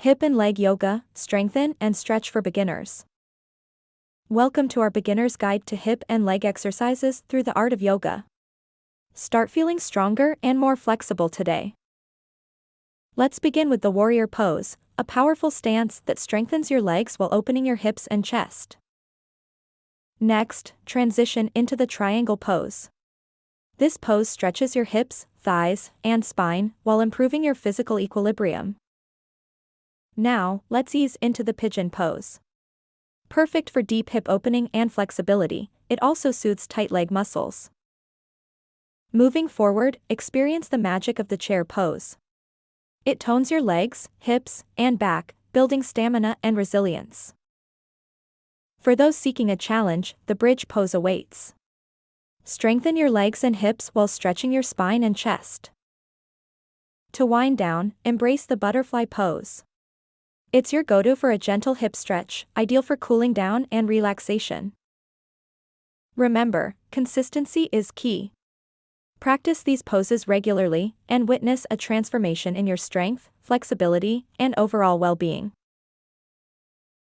Hip and leg yoga, strengthen and stretch for beginners. Welcome to our beginner's guide to hip and leg exercises through the art of yoga. Start feeling stronger and more flexible today. Let's begin with the warrior pose, a powerful stance that strengthens your legs while opening your hips and chest. Next, transition into the triangle pose. This pose stretches your hips, thighs, and spine while improving your physical equilibrium. Now, let's ease into the pigeon pose. Perfect for deep hip opening and flexibility, it also soothes tight leg muscles. Moving forward, experience the magic of the chair pose. It tones your legs, hips, and back, building stamina and resilience. For those seeking a challenge, the bridge pose awaits. Strengthen your legs and hips while stretching your spine and chest. To wind down, embrace the butterfly pose. It's your go-to for a gentle hip stretch, ideal for cooling down and relaxation. Remember, consistency is key. Practice these poses regularly and witness a transformation in your strength, flexibility, and overall well-being.